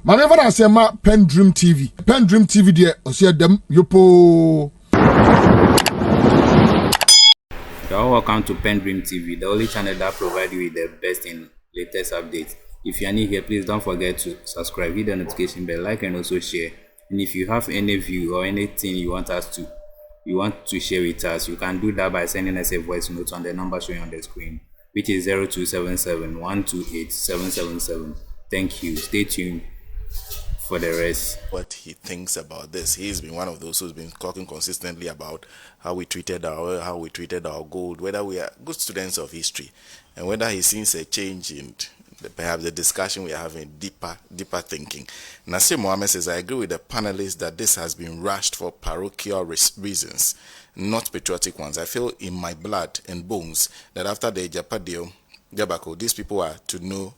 Manever I say ma PENDREAM TV. PENDREAM TV there, osia dem yopo. You're welcome to PENDREAM TV, the only channel that provides you with the best and latest updates. If you are new here, please don't forget to subscribe, hit the notification bell, like, and also share. And if you have any view or anything you want to share with us, you can do that by sending us a voice note on the number showing on the screen, which is 0277 128 777. Thank you. Stay tuned for the rest. What he thinks about this. He's been one of those who's been talking consistently about how we treated our gold, whether we are good students of history, and whether he sees a change in perhaps the discussion we are having, deeper thinking. Nasir Mohammed says, I agree with the panelists that this has been rushed for parochial reasons, not patriotic ones. I feel in my blood and bones that after the Japadio Gabako, these people are to know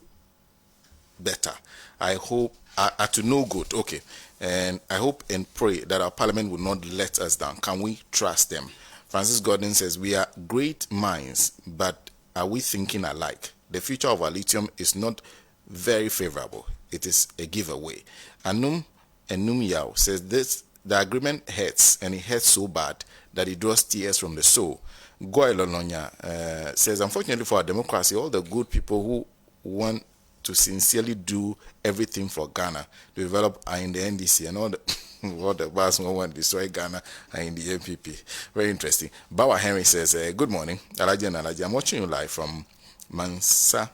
better. I hope are to know good. Okay. And I hope and pray that our parliament will not let us down. Can we trust them? Francis Gordon says, we are great minds, but are we thinking alike? The future of our lithium is not very favorable. It is a giveaway. Anum Yao says the agreement hurts, and it hurts so bad that it draws tears from the soul. Goy Lolonya says, unfortunately for our democracy, all the good people who want to sincerely do everything for Ghana to develop are in the NDC, and all the bars who want to destroy Ghana are in the MPP. Very interesting. Bawa Henry says, good morning, Alaji and Alaji. I'm watching you live from Mansa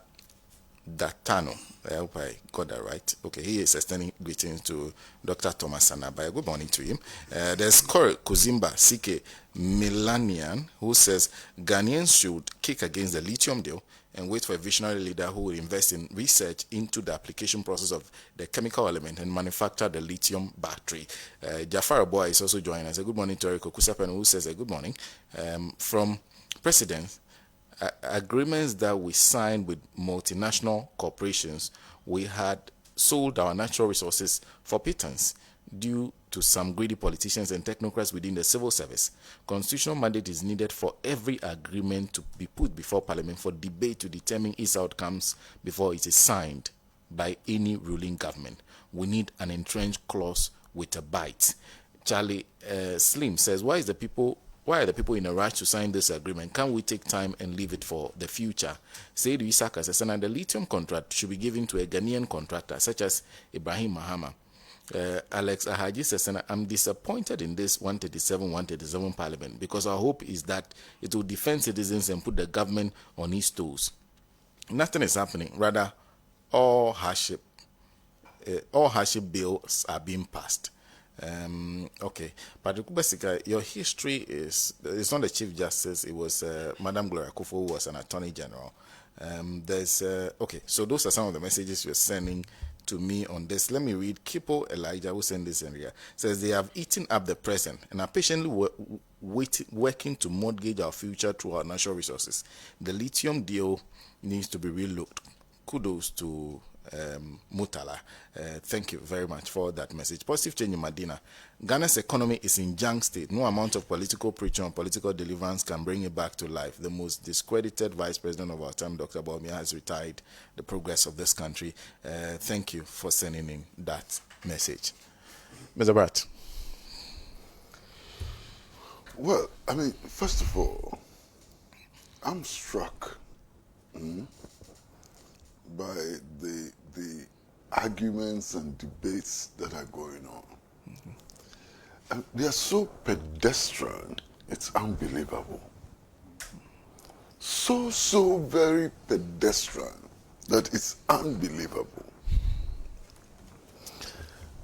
Datano. I hope I got that right. Okay, he is extending greetings to Dr. Thomas Sanabaya. Good morning to him. There's Kore Kuzimba CK Milanian, who says Ghanaians should kick against the lithium deal and wait for a visionary leader who will invest in research into the application process of the chemical element and manufacture the lithium battery. Jafar Aboa is also joining us. Good morning to Eric Okusapen, who says good morning. From President, agreements that we signed with multinational corporations, we had sold our natural resources for pittance due to some greedy politicians and technocrats within the civil service. Constitutional mandate is needed for every agreement to be put before Parliament for debate to determine its outcomes before it is signed by any ruling government. We need an entrenched clause with a bite. Charlie Slim says, why are the people in a rush to sign this agreement? Can't we take time and leave it for the future? Said Isaka says, and the lithium contract should be given to a Ghanaian contractor such as Ibrahim Mahama. Alex Ahaji says, I'm disappointed in this 137 Parliament because our hope is that it will defend citizens and put the government on its toes. Nothing is happening. Rather, all hardship bills are being passed. Okay, but basically, your history it's not the Chief Justice, it was Madam Gloria Kufu, who was an Attorney General. Okay, so those are some of the messages you're sending to me on this. Let me read. Kipo Elijah, who sent this in here, says they have eaten up the present and are patiently working to mortgage our future through our natural resources. The lithium deal needs to be relooked. Kudos to Mutala. Thank you very much for that message. Positive change in Medina. Ghana's economy is in junk state. No amount of political preaching or political deliverance can bring it back to life. The most discredited vice president of our time, Dr. Bawumia, has retired. The progress of this country. Thank you for sending in that message. Mr. Pratt. Well, I mean, first of all, I'm struck by the arguments and debates that are going on. And they are so pedestrian, it's unbelievable. So very pedestrian that it's unbelievable.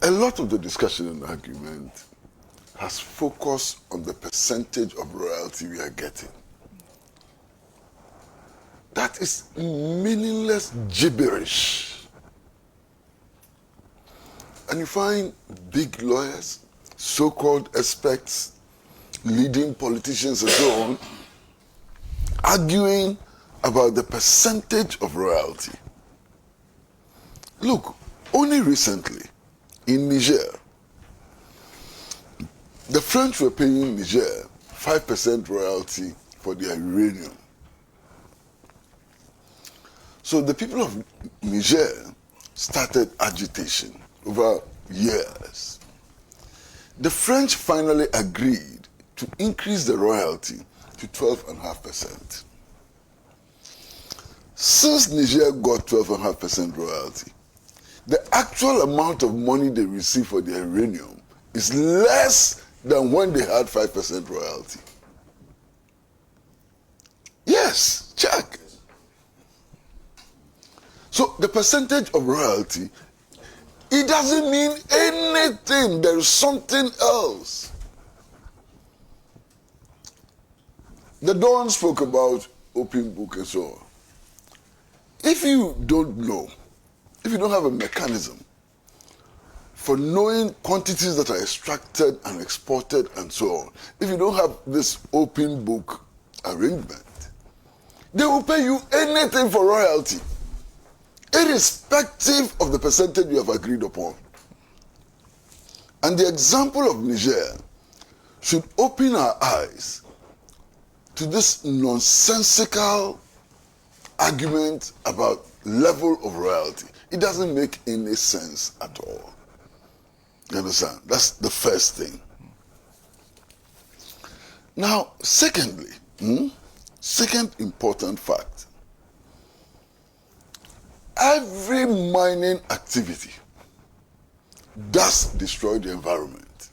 A lot of the discussion and argument has focused on the percentage of royalty we are getting. That is meaningless gibberish. And you find big lawyers, so-called experts, leading politicians and so on, arguing about the percentage of royalty. Look, only recently, in Niger, the French were paying Niger 5% royalty for their uranium. So the people of Niger started agitation. over years, the French finally agreed to increase the royalty to 12.5%. Since Niger got 12.5% royalty, the actual amount of money they receive for their uranium is less than when they had 5% royalty. Yes, check. So the percentage of royalty, it doesn't mean anything. There is something else. The Don spoke about open book and so on. If you don't know, if you don't have a mechanism for knowing quantities that are extracted and exported and so on, if you don't have this open book arrangement, they will pay you anything for royalty, irrespective of the percentage you have agreed upon. And the example of Niger should open our eyes to this nonsensical argument about level of royalty. It doesn't make any sense at all. You understand? That's the first thing. Now, secondly, second important fact, every mining activity does destroy the environment.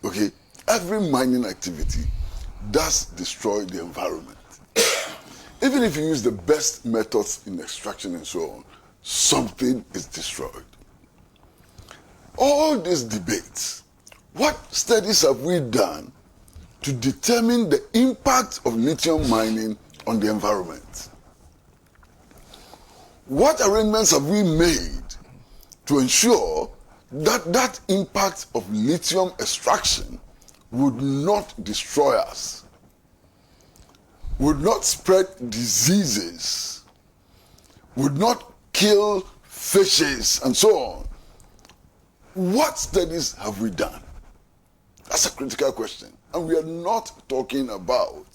Okay? Every mining activity does destroy the environment. Even if you use the best methods in extraction and so on, something is destroyed. All these debates, what studies have we done to determine the impact of lithium mining on the environment? What arrangements have we made to ensure that that impact of lithium extraction would not destroy us, would not spread diseases, would not kill fishes and so on? What studies have we done? That's a critical question. And we are not talking about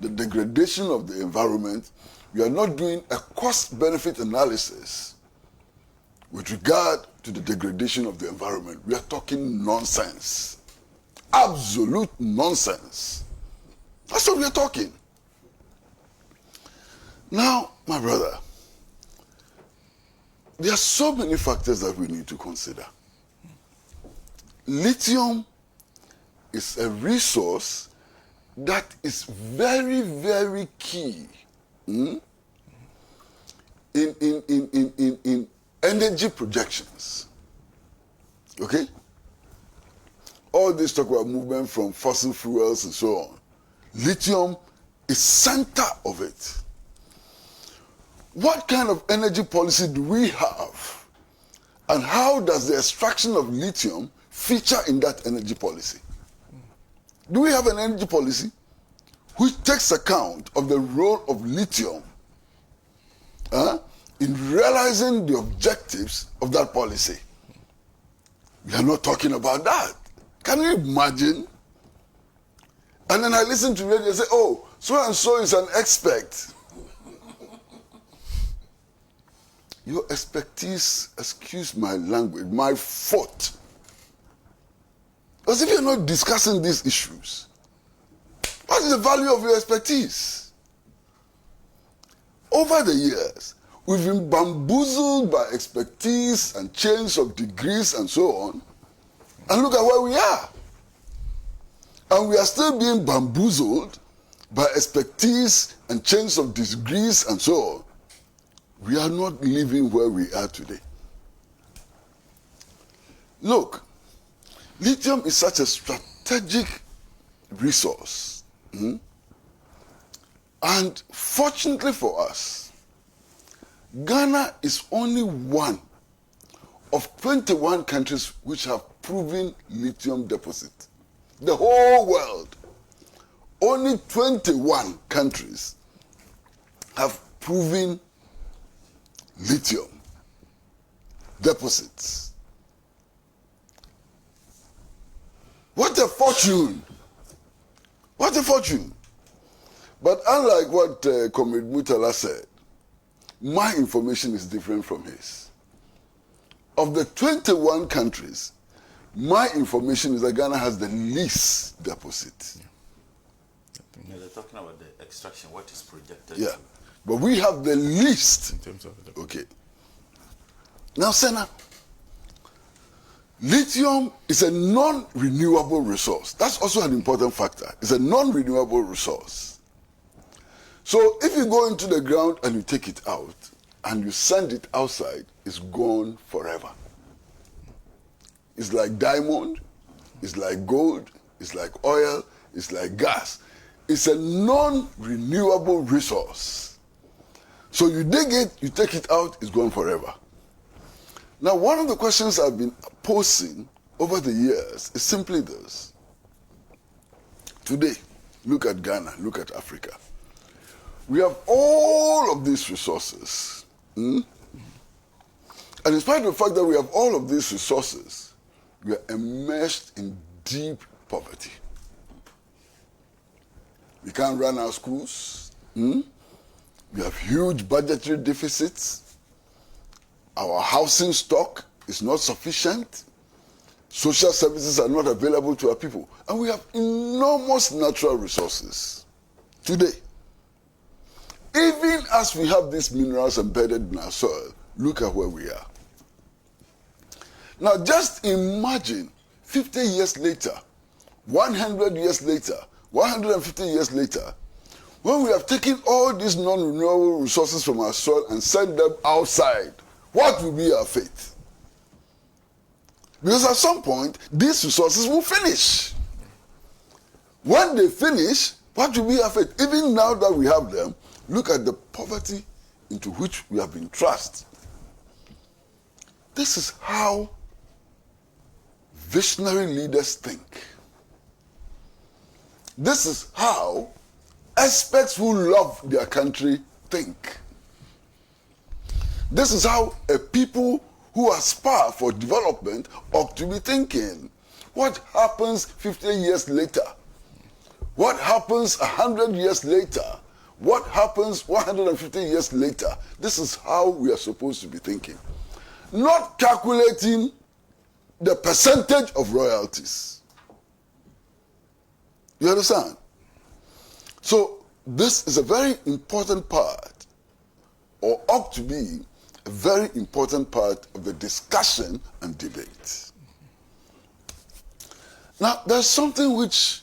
the degradation of the environment. We are not doing a cost-benefit analysis with regard to the degradation of the environment. We are talking nonsense. Absolute nonsense. That's what we are talking. Now, my brother, there are so many factors that we need to consider. Lithium is a resource that is very, very key in energy projections. Okay? All this talk about movement from fossil fuels and so on. Lithium is center of it. What kind of energy policy do we have? And how does the extraction of lithium feature in that energy policy? Do we have an energy policy which takes account of the role of lithium in realizing the objectives of that policy? We are not talking about that. Can you imagine? And then I listen to radio and say, oh, so and so is an expert. Your expertise, excuse my language, my fault. As if you're not discussing these issues. What is the value of your expertise? Over the years, we've been bamboozled by expertise and chains of degrees and so on. And look at where we are. And we are still being bamboozled by expertise and chains of degrees and so on. We are not living where we are today. Look, lithium is such a strategic resource. And fortunately for us, Ghana is only one of 21 countries which have proven lithium deposit. The whole world, only 21 countries have proven lithium deposits. What a fortune! What a fortune! But unlike what Comrade Mutala said, my information is different from his. of the 21 countries, my information is that Ghana has the least deposit. Yeah, they're talking about the extraction, what is projected. Yeah, but we have the least. In terms of the Okay. Now, Senna, lithium is a non-renewable resource. That's also an important factor. It's a non-renewable resource. So if you go into the ground and you take it out and you send it outside, it's gone forever. It's like diamond, it's like gold, it's like oil, it's like gas. It's a non-renewable resource. So you dig it, you take it out, it's gone forever. Now, one of the questions I've been posing over the years is simply this. Today, look at Ghana, look at Africa. We have all of these resources. And in spite of the fact that we have all of these resources, we are immersed in deep poverty. We can't run our schools. We have huge budgetary deficits. Our housing stock is not sufficient. Social services are not available to our people. And we have enormous natural resources today. Even as we have these minerals embedded in our soil, look at where we are. Now just imagine 50 years later, 100 years later, 150 years later, when we have taken all these non-renewable resources from our soil and sent them outside, what will be our fate? Because at some point, these resources will finish. When they finish, what will be our fate? Even now that we have them, look at the poverty into which we have been thrust. This is how visionary leaders think. This is how experts who love their country think. This is how a people who aspire for development ought to be thinking. What happens 50 years later? What happens 100 years later? What happens 150 years later? This is how we are supposed to be thinking. Not calculating the percentage of royalties. You understand? So this is a very important part, or ought to be a very important part of the discussion and debate. Now, there's something which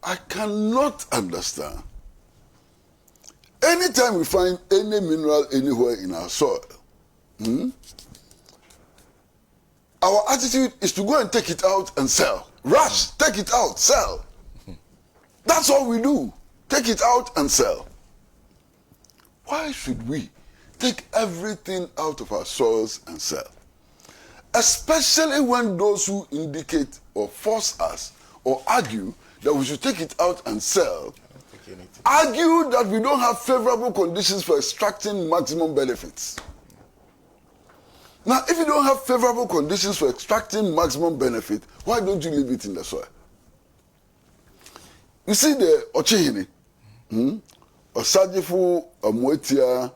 I cannot understand. Anytime we find any mineral anywhere in our soil, our attitude is to go and take it out and sell. Rush, take it out, sell. That's all we do. Take it out and sell. Why should we take everything out of our soils and sell? Especially when those who indicate or force us or argue that we should take it out and sell argue that we don't have favorable conditions for extracting maximum benefits. Now, if you don't have favorable conditions for extracting maximum benefit, why don't you leave it in the soil? You see the Ochehini, Osajifu Amwetia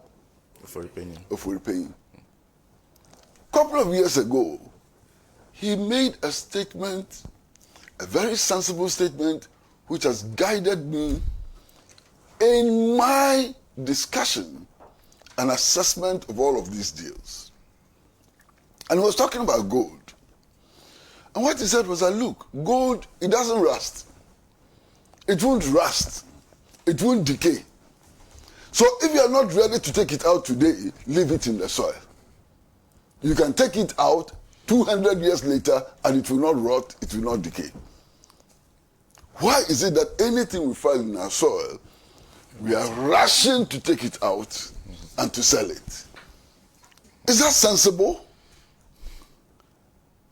Oforipenyi. A couple of years ago, he made a statement, a very sensible statement, which has guided me in my discussion and assessment of all of these deals. And he was talking about gold. And what he said was that, look, gold, it doesn't rust. It won't rust. It won't decay. So if you are not ready to take it out today, leave it in the soil. You can take it out 200 years later and it will not rot, it will not decay. Why is it that anything we find in our soil, we are rushing to take it out and to sell it? Is that sensible?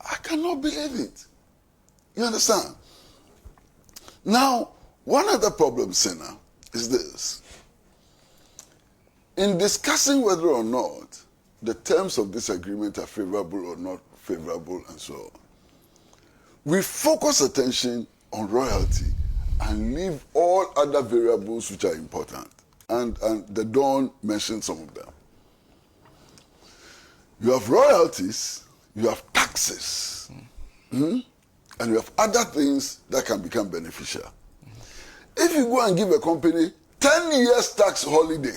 I cannot believe it. You understand? Now, one other problem, Senna, is this. In discussing whether or not the terms of this agreement are favorable or not favorable and so on, we focus attention on royalty and leave all other variables which are important. And the Dawn mentioned some of them. You have royalties, you have taxes, and you have other things that can become beneficial. If you go and give a company 10 years tax holiday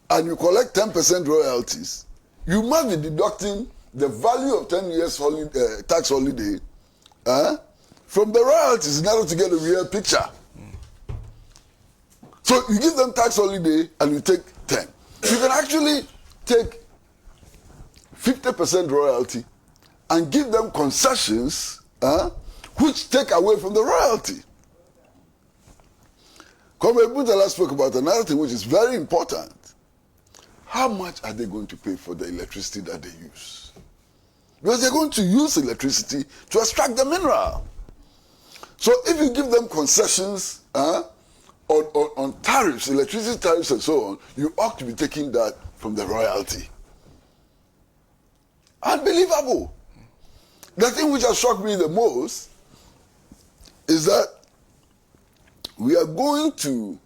and you collect 10% royalties, you must be deducting the value of 10 years tax holiday from the royalties in order to get a real picture. So you give them tax holiday and you take 10. You can actually take 50% royalty and give them concessions which take away from the royalty. Comrade Butala spoke about another thing which is very important. How much are they going to pay for the electricity that they use? Because they're going to use electricity to extract the mineral. So if you give them concessions on tariffs, electricity tariffs and so on, you ought to be taking that from the royalty. Unbelievable. The thing which has shocked me the most is that we are going to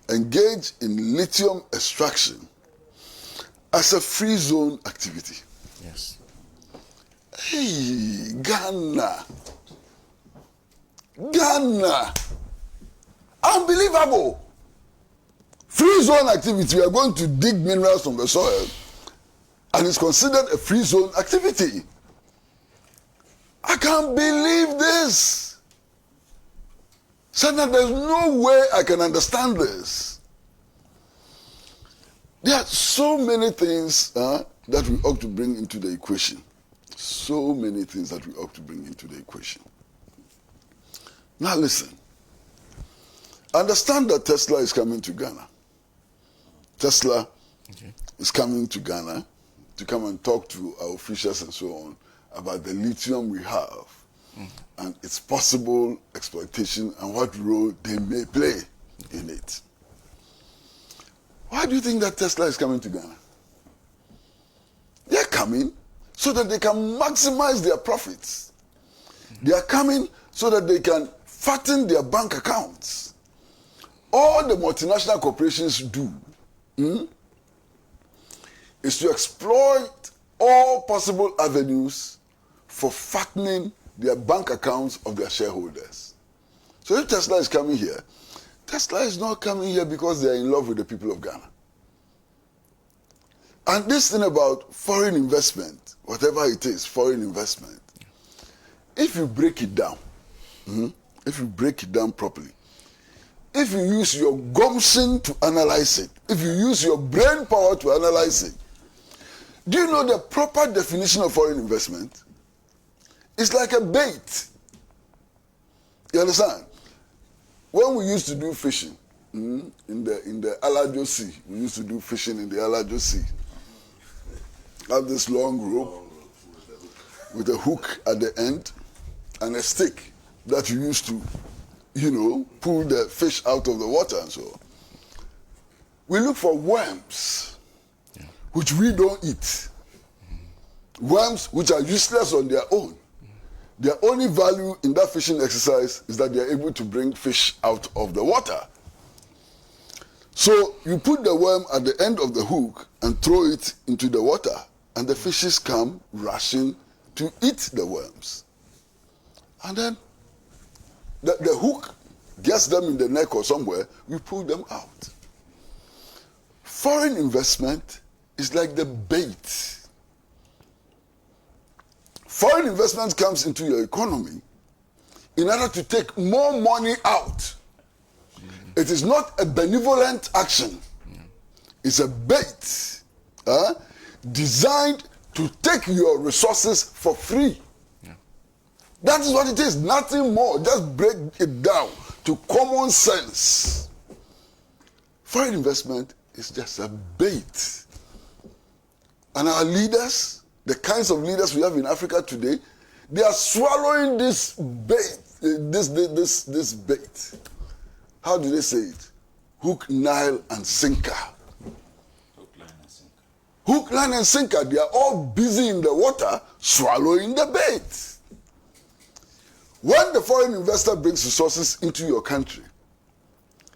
engage in lithium extraction as a free zone activity. Yes. Hey, Ghana. Unbelievable. Free zone activity. We are going to dig minerals from the soil and it's considered a free zone activity. I can't believe this. Senator, there's no way I can understand this. There are so many things that we ought to bring into the equation. So many things that we ought to bring into the equation. Now listen. Understand that Tesla is coming to Ghana. Tesla is coming to Ghana to come and talk to our officials and so on about the lithium we have and its possible exploitation and what role they may play in it. Why do you think that Tesla is coming to Ghana? They're coming so that they can maximize their profits. They are coming so that they can fatten their bank accounts. All the multinational corporations do is to exploit all possible avenues for fattening their bank accounts of their shareholders. So if Tesla is coming here, Tesla is not coming here because they are in love with the people of Ghana. And this thing about foreign investment, whatever it is, foreign investment, if you break it down, if you break it down properly, if you use your gumption to analyze it, if you use your brain power to analyze it, do you know the proper definition of foreign investment? It's like a bait. You understand? When we used to do fishing in the Alajo Sea, we used to do fishing in the Alajo Sea. Have this long rope with a hook at the end and a stick that you used to, pull the fish out of the water and so on. We look for worms, which we don't eat. Worms which are useless on their own. Their only value in that fishing exercise is that they are able to bring fish out of the water. So you put the worm at the end of the hook and throw it into the water, and the fishes come rushing to eat the worms. And then the hook gets them in the neck or somewhere, we pull them out. Foreign investment is like the bait. Foreign investment comes into your economy in order to take more money out. It is not a benevolent action. It's a bait designed to take your resources for free. That is what it is, nothing more. Just break it down to common sense. Foreign investment is just a bait. And our leaders, the kinds of leaders we have in Africa today, they are swallowing this bait, this bait. How do they say it? Hook, Nile, and sinker. Hook, line, and sinker. Hook, line, and sinker. They are all busy in the water swallowing the bait. When the foreign investor brings resources into your country,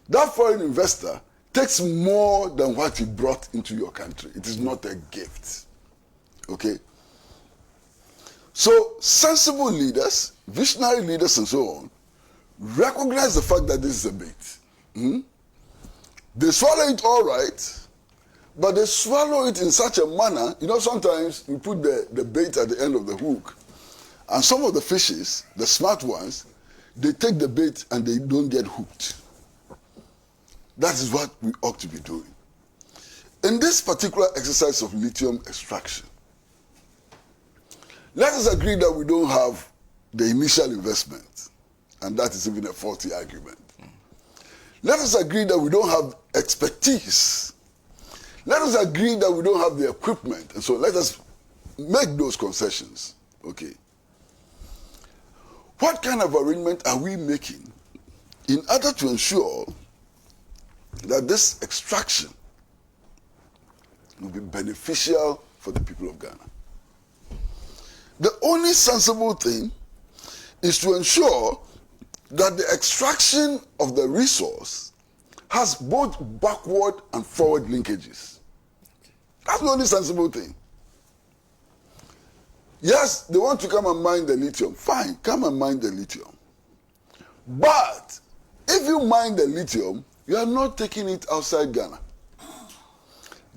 that foreign investor takes more than what he brought into your country. It is not a gift. Okay? So sensible leaders, visionary leaders and so on, recognize the fact that this is a bait. They swallow it all right, but they swallow it in such a manner, sometimes you put the bait at the end of the hook, and some of the fishes, the smart ones, they take the bait and they don't get hooked. That is what we ought to be doing. In this particular exercise of lithium extraction, let us agree that we don't have the initial investment, and that is even a faulty argument. Let us agree that we don't have expertise. Let us agree that we don't have the equipment, and so let us make those concessions. Okay. What kind of arrangement are we making in order to ensure that this extraction will be beneficial for the people of Ghana? The only sensible thing is to ensure that the extraction of the resource has both backward and forward linkages. That's the only sensible thing. Yes, they want to come and mine the lithium. Fine, come and mine the lithium. But if you mine the lithium, you are not taking it outside Ghana.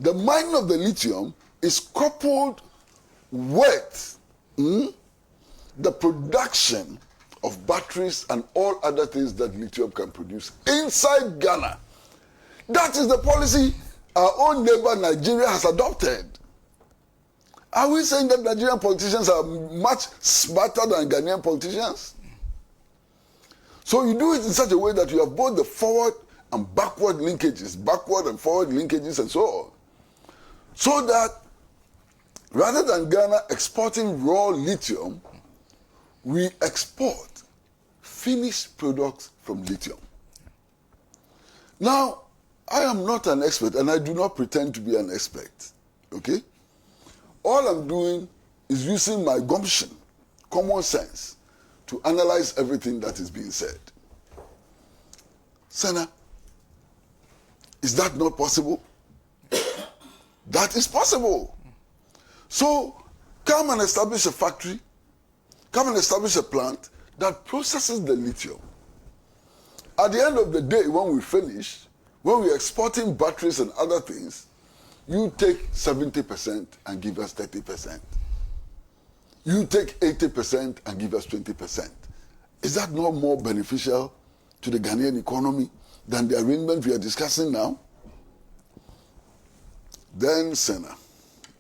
The mining of the lithium is coupled with the production of batteries and all other things that lithium can produce inside Ghana. That is the policy our own neighbor Nigeria has adopted. Are we saying that Nigerian politicians are much smarter than Ghanaian politicians? So you do it in such a way that you have both the forward and backward linkages, backward and forward linkages and so on. So that rather than Ghana exporting raw lithium, we export finished products from lithium. Now, I am not an expert and I do not pretend to be an expert, okay? All I'm doing is using my gumption, common sense, to analyze everything that is being said. Senna, is that not possible? That is possible. So, come and establish a factory, come and establish a plant that processes the lithium. At the end of the day, when we finish, when we're exporting batteries and other things, you take 70% and give us 30%. You take 80% and give us 20%. Is that not more beneficial to the Ghanaian economy than the arrangement we are discussing now? Then, Senna,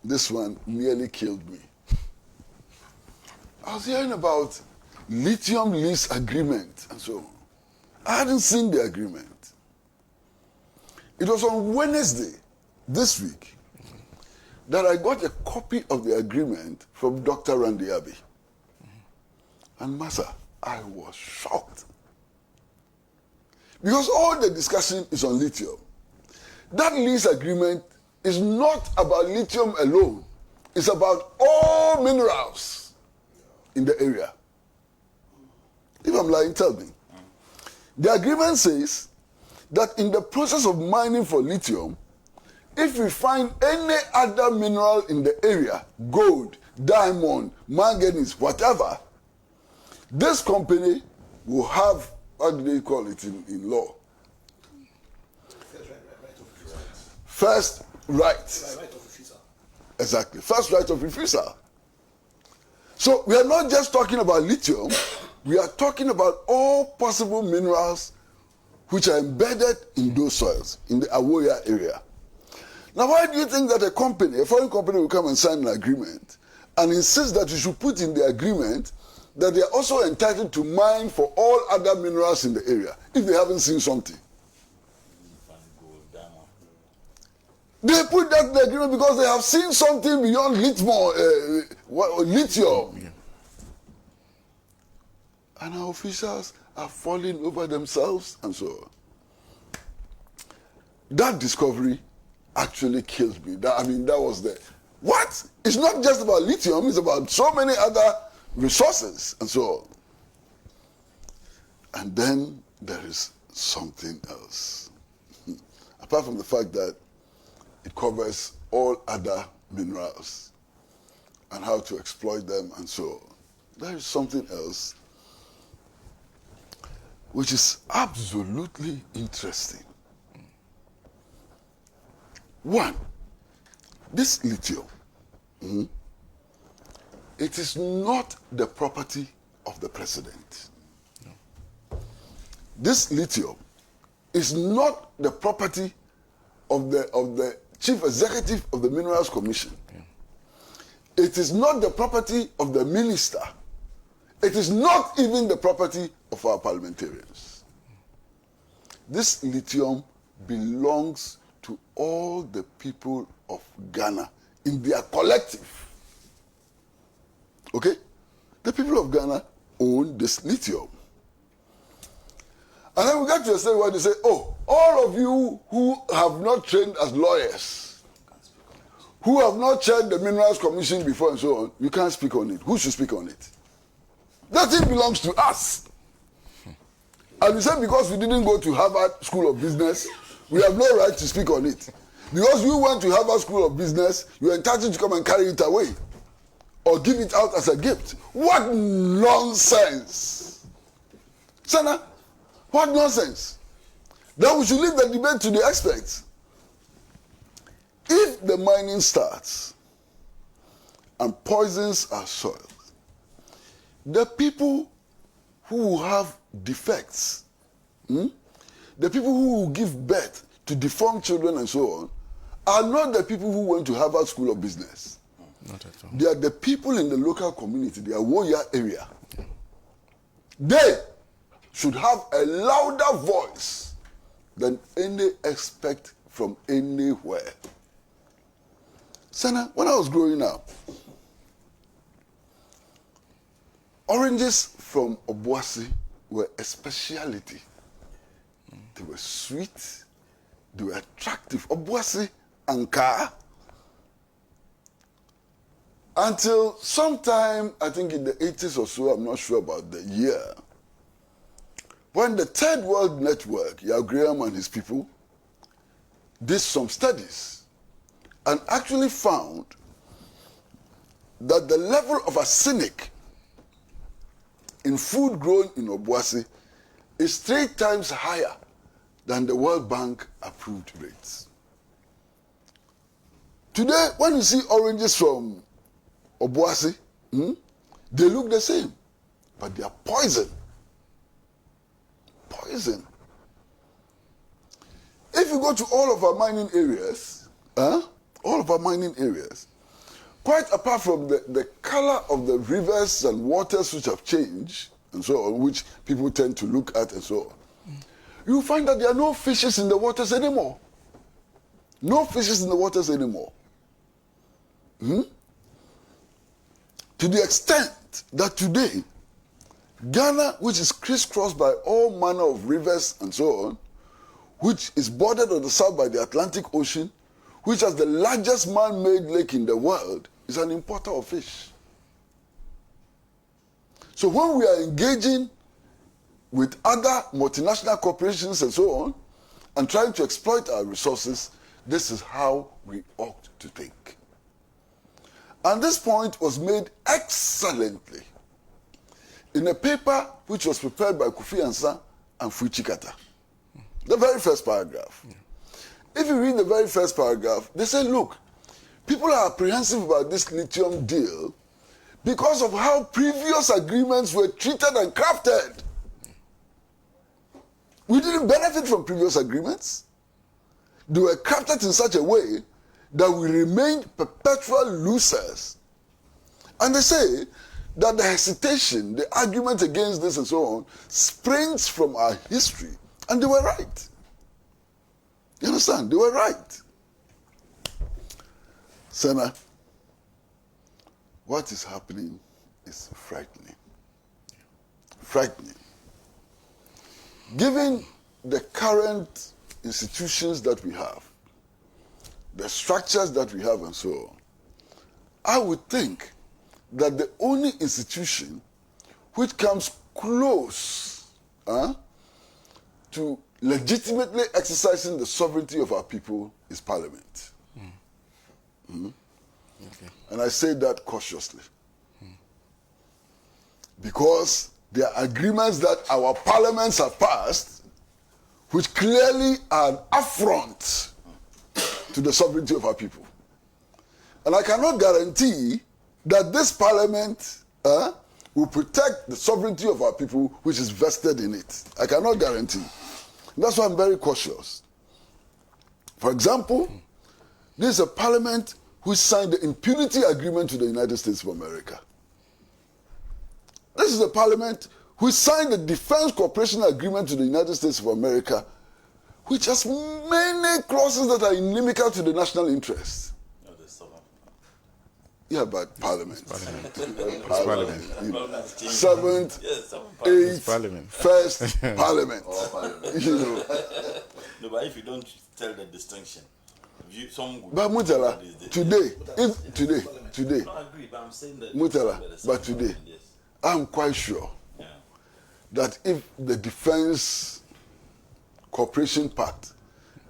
this one nearly killed me. I was hearing about lithium lease agreement and so on. I hadn't seen the agreement. It was on Wednesday this week that I got a copy of the agreement from Dr. Randy Abbey. And Massa, I was shocked. Because all the discussion is on lithium. That lease agreement is not about lithium alone. It's about all minerals in the area. If I'm lying, tell me. The agreement says that in the process of mining for lithium, if we find any other mineral in the area, gold, diamond, manganese, whatever, this company will have, what do they call it in law? First right. Exactly. First right of refusal. So we are not just talking about lithium, we are talking about all possible minerals which are embedded in those soils, in the Awoya area. Now, why do you think that a foreign company will come and sign an agreement and insist that you should put in the agreement that they are also entitled to mine for all other minerals in the area if they haven't seen something? They put that in the agreement because they have seen something beyond lithium. Yeah. And our officials are falling over themselves and so on. That discovery actually killed me. That was the... What? It's not just about lithium, it's about so many other resources and so on. And then there is something else. Apart from the fact that it covers all other minerals. and how to exploit them and so on. There is something else which is absolutely interesting. One, this lithium, it is not the property of the president. No. This lithium is not the property of the chief executive of the Minerals Commission. Yeah. It is not the property of the minister. It is not even the property of our parliamentarians. This lithium belongs to all the people of Ghana in their collective. Okay? The people of Ghana own this lithium. And then we get to a stage where they say, oh, all of you who have not trained as lawyers, who have not chaired the Minerals Commission before and so on, you can't speak on it. Who should speak on it? That thing belongs to us. And we said because we didn't go to Harvard School of Business, we have no right to speak on it. Because you went to Harvard School of Business, you're entitled to come and carry it away. Or give it out as a gift. What nonsense! Sana, what nonsense? Then we should leave the debate to the experts. If the mining starts and poisons our soil, the people who have defects, the people who will give birth to deformed children and so on, are not the people who went to Harvard School of Business. Not at all. They are the people in the local community, the Awoya area. They should have a louder voice than any expert from anywhere. Sana, when I was growing up, oranges from Obuasi were a speciality. They were sweet, they were attractive. Obuasi and Ka. Until sometime, I think in the 80s or so, I'm not sure about the year, when the Third World Network, Yao Graham and his people, did some studies and actually found that the level of arsenic in food grown in Obuasi is 3 times higher than the World Bank approved rates. Today, when you see oranges from Obuasi, they look the same, but they are poison. Poison. If you go to all of our mining areas, quite apart from the color of the rivers and waters which have changed, and so on, which people tend to look at and so on, you find that there are no fishes in the waters anymore. No fishes in the waters anymore. To the extent that today, Ghana, which is crisscrossed by all manner of rivers and so on, which is bordered on the south by the Atlantic Ocean, which has the largest man-made lake in the world, is an importer of fish. So when we are engaging with other multinational corporations and so on, and trying to exploit our resources, this is how we ought to think. And this point was made excellently in a paper which was prepared by Kofi Ansa and Fuichikata. The very first paragraph. If you read the very first paragraph, they say, look, people are apprehensive about this lithium deal because of how previous agreements were treated and crafted. We didn't benefit from previous agreements. They were crafted in such a way that we remained perpetual losers. And they say that the hesitation, the argument against this and so on, springs from our history. And they were right. You understand? They were right. Senna, what is happening is frightening. Frightening. Given the current institutions that we have, the structures that we have and so on, I would think that the only institution which comes close to legitimately exercising the sovereignty of our people is Parliament. Okay. And I say that cautiously. Because there are agreements that our parliaments have passed which clearly are an affront to the sovereignty of our people. And I cannot guarantee that this parliament will protect the sovereignty of our people which is vested in it. I cannot guarantee. That's why I'm very cautious. For example, this is a parliament which signed the impunity agreement to the United States of America. This is a parliament which signed the defense cooperation agreement to the United States of America, which has many clauses that are inimical to the national interest. Yeah, but Parliament. Parliament. You know, seventh, eighth, first Parliament. You know. No, but if you don't tell the distinction, but Mutala, today, No, I agree, but I'm saying that. Mutala, but today, I'm quite sure that if the defense cooperation part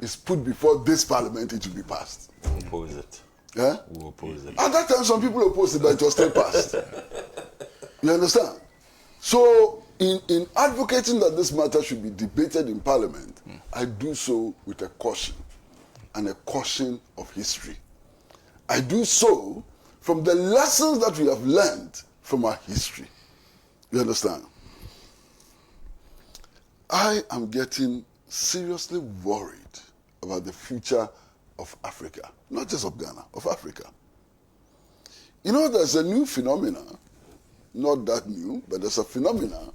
is put before this Parliament, it will be passed. Oppose it. Yeah? We oppose it. At that time, some people opposed it, but it was still passed. You understand? So, in advocating that this matter should be debated in Parliament, I do so with a caution, and a caution of history. I do so from the lessons that we have learned from our history. You understand? I am getting seriously worried about the future of Africa, not just of Ghana, of Africa. You know, there's a new phenomenon, not that new, but there's a phenomenon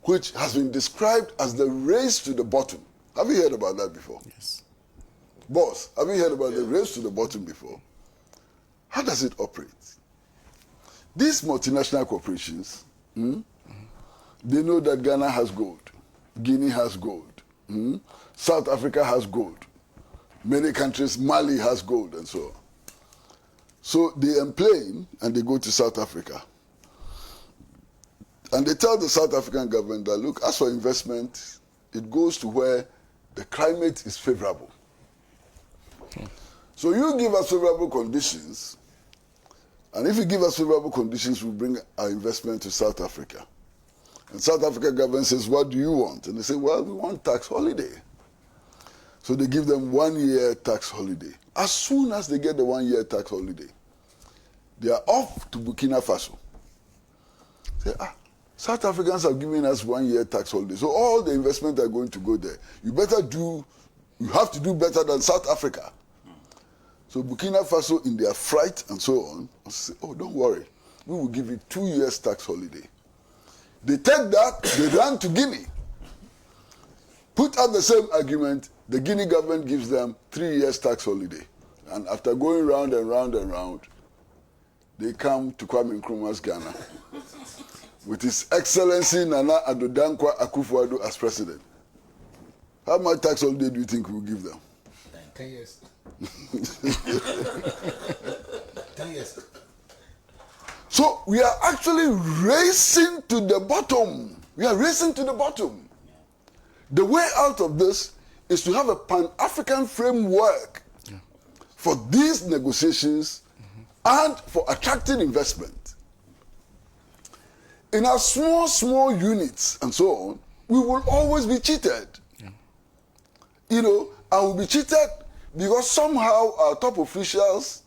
which has been described as the race to the bottom. Have you heard about that before? Yes. Boss, have you heard about the race to the bottom before? How does it operate? These multinational corporations, they know that Ghana has gold, Guinea has gold, South Africa has gold, many countries, Mali has gold, and so on. So they emplane and they go to South Africa. And they tell the South African government that, look, as for investment, it goes to where the climate is favorable. So you give us favorable conditions, and if you give us favorable conditions, we bring our investment to South Africa. And South Africa government says, what do you want? And they say, well, we want tax holiday. So they give them 1 year tax holiday. As soon as they get the 1 year tax holiday, they are off to Burkina Faso. Say, South Africans have given us 1 year tax holiday, so all the investment are going to go there. You have to do better than South Africa. So Burkina Faso, in their fright and so on, say, oh, don't worry, we will give you 2 years tax holiday. They take that, they run to Guinea. Put up the same argument, the Guinea government gives them 3 years tax holiday. And after going round and round and round, they come to Kwame Nkrumah's Ghana with His Excellency Nana Addo Dankwa Akufo-Addo as president. How much tax holiday do you think we'll give them? 10 years. 10 years. So we are actually racing to the bottom. We are racing to the bottom. The way out of this is to have a Pan-African framework for these negotiations and for attracting investment. In our small units and so on, we will always be cheated. You know, and we'll be cheated because somehow our top officials,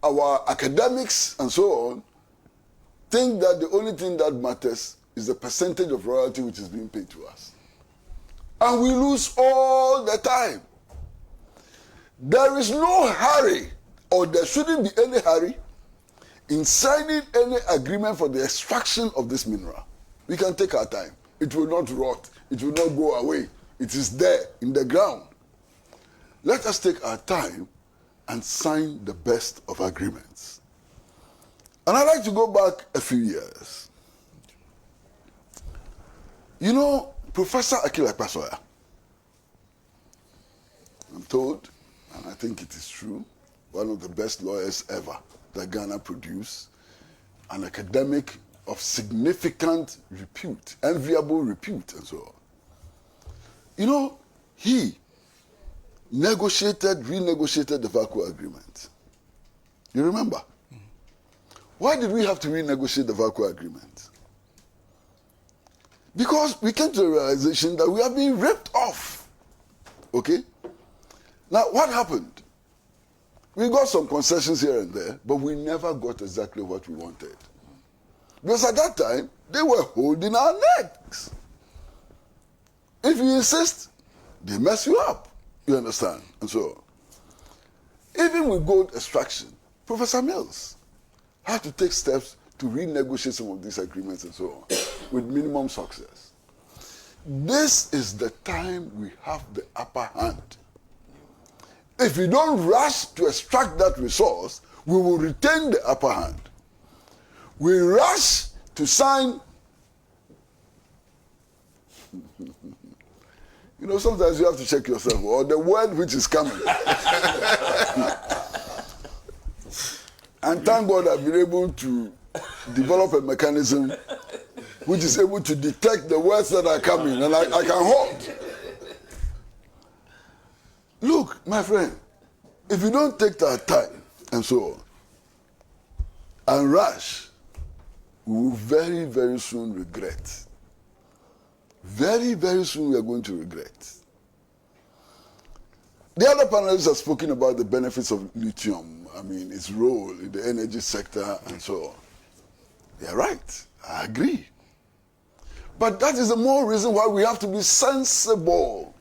our academics and so on, think that the only thing that matters is the percentage of royalty which is being paid to us. And we lose all the time. There is no hurry, or there shouldn't be any hurry, in signing any agreement for the extraction of this mineral. We can take our time. It will not rot. It will not go away. It is there in the ground. Let us take our time and sign the best of agreements. And I'd like to go back a few years. You know, Professor Akil Akpasoya, I'm told, and I think it is true, one of the best lawyers ever that Ghana produced, an academic of significant repute, enviable repute, and so on. You know, he renegotiated the VACO agreement. You remember? Why did we have to renegotiate the VACO agreement? Because we came to the realization that we have been ripped off. Okay? Now, what happened? We got some concessions here and there, but we never got exactly what we wanted. Because at that time, they were holding our necks. If you insist, they mess you up. You understand? And so, even with gold extraction, Professor Mills had to take steps to renegotiate some of these agreements and so on, with minimum success. This is the time we have the upper hand. If we don't rush to extract that resource, we will retain the upper hand. We rush to sign. You know, sometimes you have to check yourself, or the word which is coming. And thank God I've been able to develop a mechanism which is able to detect the words that are coming, and I can hold. Look, my friend, if you don't take that time and so on, and rush, we will very, very soon regret. Very, very soon we are going to regret. The other panelists have spoken about the benefits of lithium, I mean, its role in the energy sector and so on. They are right, I agree. But that is the more reason why we have to be sensible.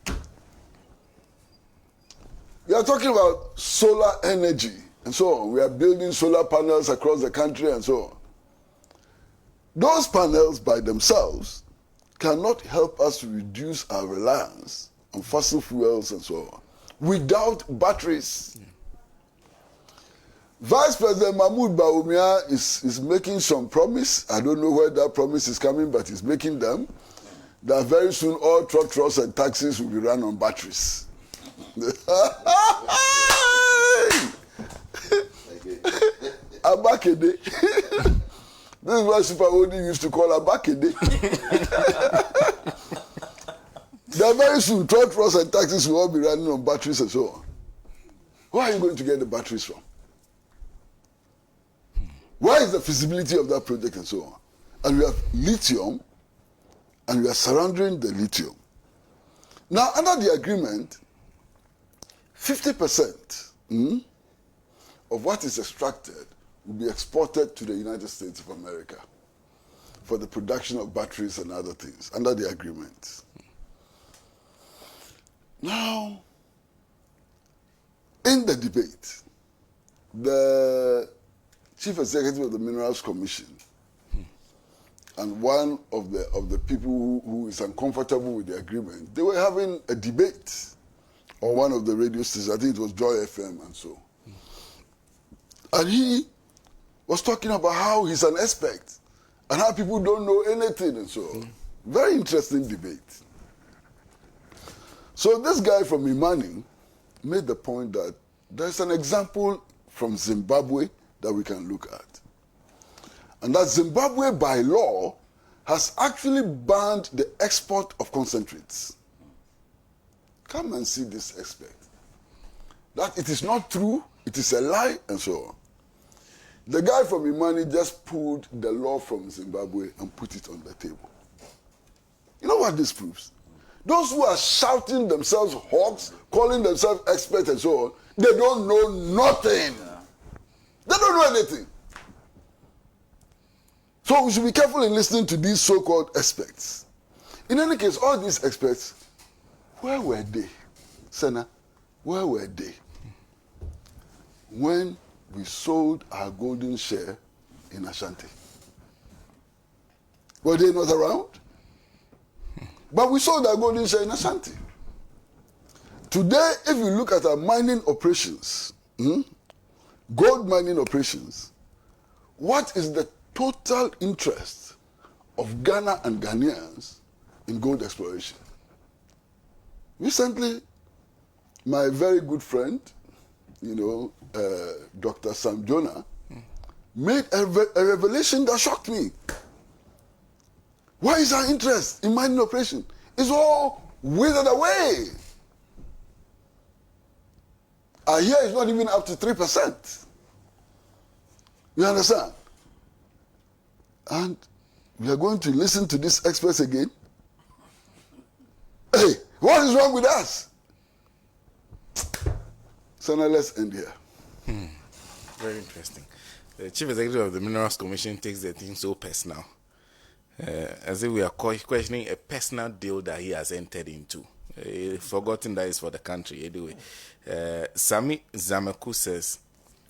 We are talking about solar energy and so on. We are building solar panels across the country and so on. Those panels by themselves cannot help us to reduce our reliance on fossil fuels and so on without batteries. Vice President Mahmoud Bawumia is making some promise. I don't know where that promise is coming, but he's making them. That very soon all trucks and taxis will be run on batteries. Abakede. This is what Super Odi used to call Abakede. That very soon trucks and taxis will all be running on batteries and so on. Where are you going to get the batteries from? Where is the feasibility of that project and so on? And we have lithium, and we are surrendering the lithium. Now, under the agreement, 50% of what is extracted will be exported to the United States of America for the production of batteries and other things under the agreement. Now, in the debate, the Chief Executive of the Minerals Commission and one of the people who is uncomfortable with the agreement, they were having a debate on one of the radio stations. I think it was Joy FM and so. And he was talking about how he's an expert and how people don't know anything and so. Very interesting debate. So this guy from Imani made the point that there's an example from Zimbabwe that we can look at. And that Zimbabwe, by law, has actually banned the export of concentrates. Come and see this expert. That it is not true, it is a lie, and so on. The guy from Imani just pulled the law from Zimbabwe and put it on the table. You know what this proves? Those who are shouting themselves hawks, calling themselves experts and so on, they don't know nothing. They don't know anything. So we should be careful in listening to these so-called experts. In any case, all these experts, where were they? Senna, where were they when we sold our golden share in Ashanti? Were they not around? But we sold our golden share in Ashanti. Today, if you look at our mining operations, gold mining operations, what is the total interest of Ghana and Ghanaians in gold exploration? Recently, my very good friend, Dr. Sam Jonah, made a revelation that shocked me. Why is our interest in mining operation? It's all withered away. I hear it's not even up to 3%. You understand? And we are going to listen to these experts again. Hey, what is wrong with us? So now let's end here. Very interesting. The Chief Executive of the Minerals Commission takes the thing so personal. As if we are questioning a personal deal that he has entered into. Forgotten that is for the country anyway. Sami Zamaku says,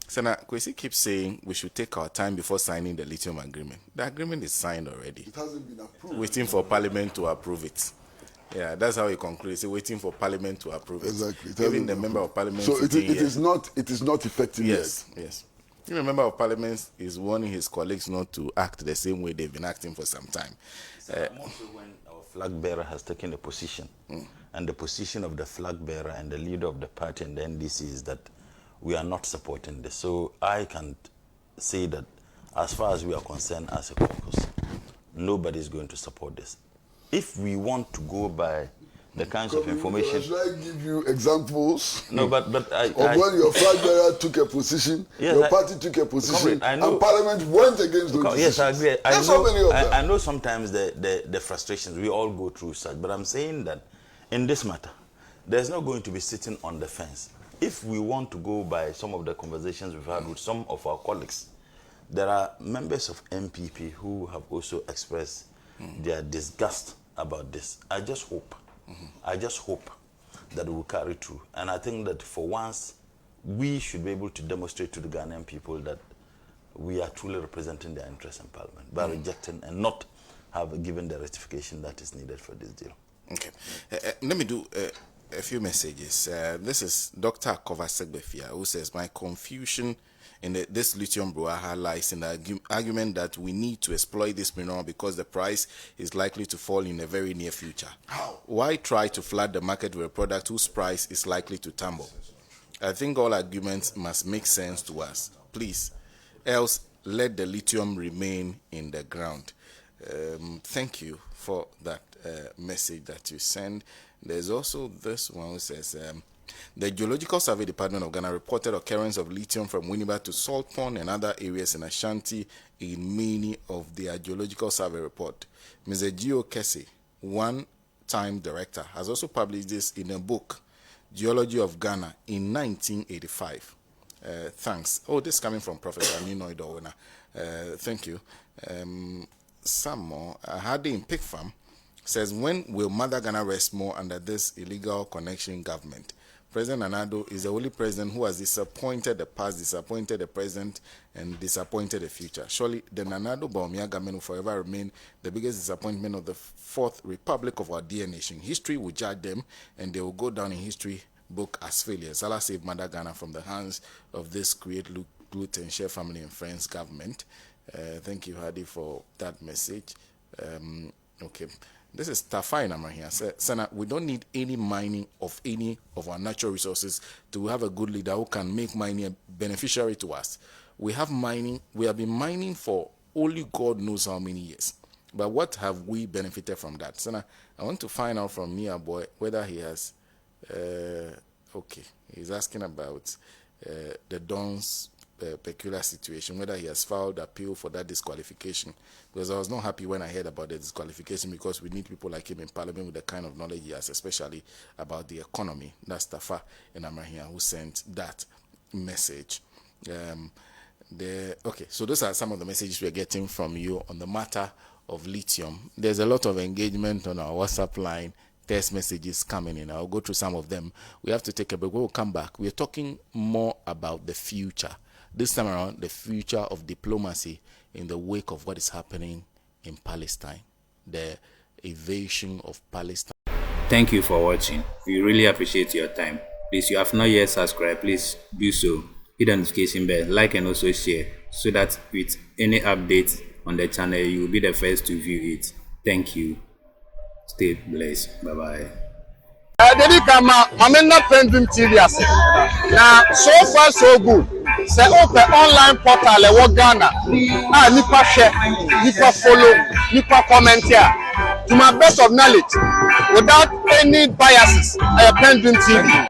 Senator Kwasi keeps saying we should take our time before signing the lithium agreement. The agreement is signed already. It hasn't been approved. Waiting for Parliament to approve it. Yeah, that's how he concludes. He's waiting for Parliament to approve it. Exactly. Even the member of Parliament. So it is not effective yes, yet. Yes. Even a member of Parliament is warning his colleagues not to act the same way they've been acting for some time. Also, when our flag bearer has taken a position, and the position of the flag bearer and the leader of the party and the NDC is that we are not supporting this. So I can say that as far as we are concerned as a caucus, nobody is going to support this. If we want to go by the kinds of information... Should I give you examples? No, but when your flag bearer took a position, yes, your party took a position, I know, and Parliament went against those decisions. Yes, I agree. I know sometimes the frustrations, we all go through such, but I'm saying that in this matter, there's not going to be sitting on the fence. If we want to go by some of the conversations we've had with some of our colleagues, there are members of MPP who have also expressed their disgust about this. I just hope that we will carry through. And I think that for once, we should be able to demonstrate to the Ghanaian people that we are truly representing their interests in Parliament by rejecting and not have given the ratification that is needed for this deal. Okay. Let me do a few messages. This is Dr. Kwasi Pratt, who says, my confusion in this lithium brouhaha lies in the argument that we need to exploit this mineral because the price is likely to fall in the very near future. How? Why try to flood the market with a product whose price is likely to tumble? I think all arguments must make sense to us. Please, else let the lithium remain in the ground. Thank you for that message that you send. There's also this one who says, the Geological Survey Department of Ghana reported occurrence of lithium from Winneba to Salt Pond and other areas in Ashanti in many of their Geological Survey report. Mr. Gio Kese, one-time director, has also published this in a book, Geology of Ghana, in 1985. Thanks. Oh, this is coming from Professor Ninoy Dowena. Thank you. Some more. Hardy in Pig Farm says, when will Mother Ghana rest more under this illegal connection government? President Nana-Addo is the only president who has disappointed the past, disappointed the present, and disappointed the future. Surely the Nana-Addo-Bawumia government will forever remain the biggest disappointment of the Fourth Republic of our dear nation. History will judge them, and they will go down in history book as failures. Allah save Mother Ghana from the hands of this create, loot, and share family and friends government. Thank you, Hadi, for that message. Okay. This is Tafai Namar here. Sana, we don't need any mining of any of our natural resources to have a good leader who can make mining a beneficiary to us. We have mining, we have been mining for only God knows how many years. But what have we benefited from that? Sana, I want to find out from Nia Boy whether he has, okay, he's asking about the Don's peculiar situation, whether he has filed appeal for that disqualification, because I was not happy when I heard about the disqualification, because we need people like him in Parliament with the kind of knowledge he has, especially about the economy. That's Tafa in Amahia who sent that message. Okay, so those are some of the messages we're getting from you on the matter of lithium. There's a lot of engagement on our WhatsApp line, text messages coming in. I'll go through some of them. We have to take a break. We'll come back. We're talking more about the future. This time around, the future of diplomacy in the wake of what is happening in Palestine, the invasion of Palestine. Thank you for watching. We really appreciate your time. Please, you have not yet subscribed, please do so. Hit the notification bell, like and also share, so that with any updates on the channel, you will be the first to view it. Thank you. Stay blessed. Bye-bye. Dedi kama mamena PENDREAM TV ase. Na so far so good. Say open online portal e wo Ghana. Nipa share, nipa follow, nipa comment here. To my best of knowledge, without any biases, PENDREAM TV.